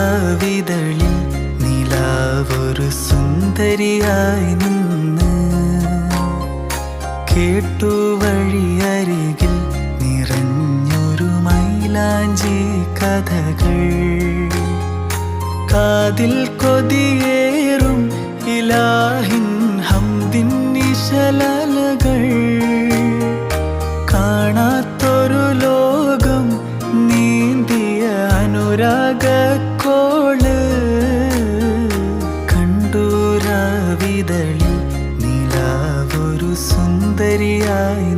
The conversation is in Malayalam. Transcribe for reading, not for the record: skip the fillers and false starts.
രാവിതളിൽ നിലാവൊരു സുന്ദരിയായി നിന്ന് കേട്ടു വഴിയരികിൽ നിറഞ്ഞൊരു മൈലാഞ്ചി കഥകൾ കാതിൽ കൊതിയേറും ഇലാഹിൻ ഹംദിൻ നിശലകൾ കാണാത്തൊരു ലോകം നീന്തിയ അനുരാഗക്കോള് കണ്ടു രാവിതളിൽ നിലാവൊരു സുന്ദരിയായി